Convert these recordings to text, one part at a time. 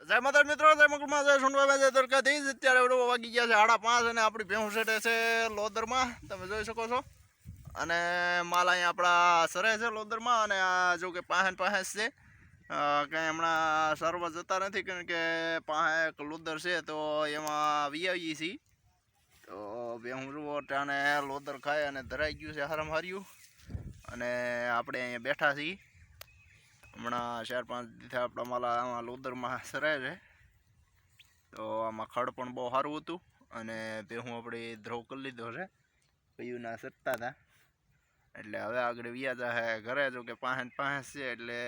જય માતા મિત્રો, જય મકરમાં, જય સોનભાઈ, જય દ્વારકાધીશ. અત્યારે વાગી ગયા છે 5:30 અને આપણી ભેહું સેટે છે લોદરમાં, તમે જોઈ શકો છો. અને માલ અહીંયા આપણા સરે છે લોદરમાં. અને આ જો કે પાસે છે, કંઈ હમણાં સર્વ જતા નથી, કારણ કે પાસે એક લોદર છે તો એમાં વીઆવીએ છીએ. તો ભેહું જુઓ ત્યાં લોદર ખાય અને ધરાઈ ગયું છે હારમ હાર્યું. અને આપણે અહીંયા બેઠા છીએ. હમણાં 4-5 દિવસે આપણા માલા આમાં લોદરમાં સરાય છે. તો આમાં ખડ પણ બહુ સારું હતું. અને ભેહું આપણે ધ્રોવ કરી લીધો છે, પૈયુંના સટતા હતા. એટલે હવે આગળ વ્યાજા છે ઘરે. જો કે 5 છે એટલે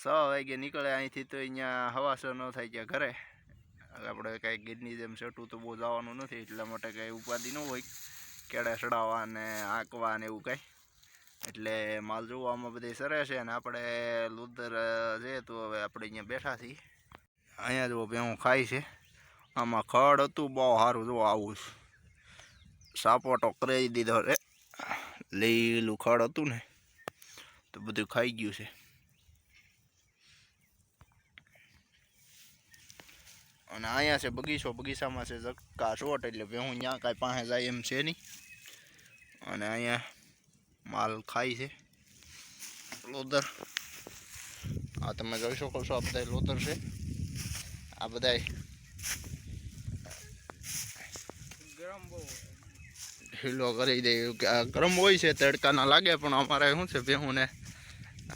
6 વાગે નીકળે અહીંથી, તો અહીંયા હવાસો ન થાય ત્યાં ઘરે. આપણે કાંઈ ગીરની જેમ સેટું તો બહુ જવાનું નથી, એટલા માટે કાંઈ ઉપાધિ ન હોય કેળે સડાવવા ને આંકવા ને એવું કાંઈ. એટલે માલ જોવામાં બધી સરે છે. અને આપણે લુદર છે તો હવે આપણે અહીંયા બેઠા છીએ. અહીંયા જો ભેહું ખાય છે. આમાં ખડ હતું બહુ સારું, જો આવું સાપોટો કરી દીધો છે. લીલું ખડ હતું ને તો બધું ખાઈ ગયું છે. અને અહીંયા છે બગીચો, બગીચામાં છે ઝટકા શોટ, એટલે ભેહું ત્યાં કાંઈ પાસે જાય એમ છે નહીં. અને અહીંયા માલ ખાય છે લોદર. આ તમે જોઈ શકો છો, આ બધા લોદર છે. આ બધા ઢીલો કરી દે, ગરમ હોય છે, તડકા ના લાગે. પણ અમારે શું છે, ભેહું ને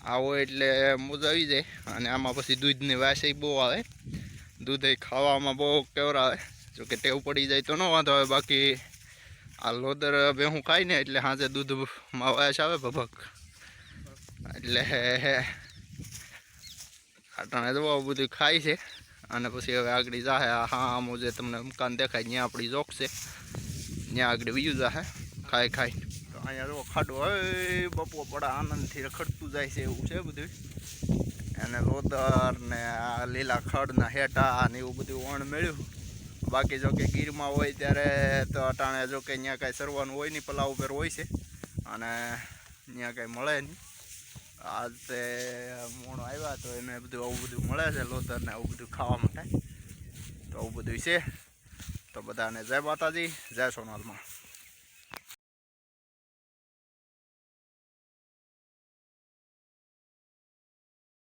આવો એટલે મોજ આવી જાય. અને આમાં પછી દૂધની વાસી બહુ આવે, દૂધ ખાવામાં બહુ કેવરાવે. જોકે ટેવ પડી જાય તો ન વાંધો આવે. બાકી આ લોદર ભેહું ખાય ને એટલે સાંજે દૂધમાં વાસ આવે ભભક. એટલે આટાણે તો બધું ખાય છે. અને પછી હવે આગળ જાહે. હા આમ જે તમને મકાન દેખાય ત્યાં આપણી જોક છે, ત્યાં આગળ બીજું જાહે ખાઈ ખાઈ. તો અહીંયા જો ખાડો હવે બપો પડા આનંદથી રખડતું જાય છે એવું છે બધું. અને લોદર ને આ લીલા ખડના હેટા ને એવું બધું વણ મળ્યું. બાકી જો કે ગીરમાં હોય ત્યારે તો અટાણે જો કે ત્યાં કાંઈ સરવાનું હોય નહીં, પલાવ ઉપર હોય છે. અને ત્યાં કાંઈ મળે નહીં. આજ તે મોણો આવ્યા તો એને બધું આવું બધું મળે છે, લોદર ને આવું બધું ખાવા માટે. તો આવું બધું છે. તો બધાને જય માતાજી, જય સોનાલમાં.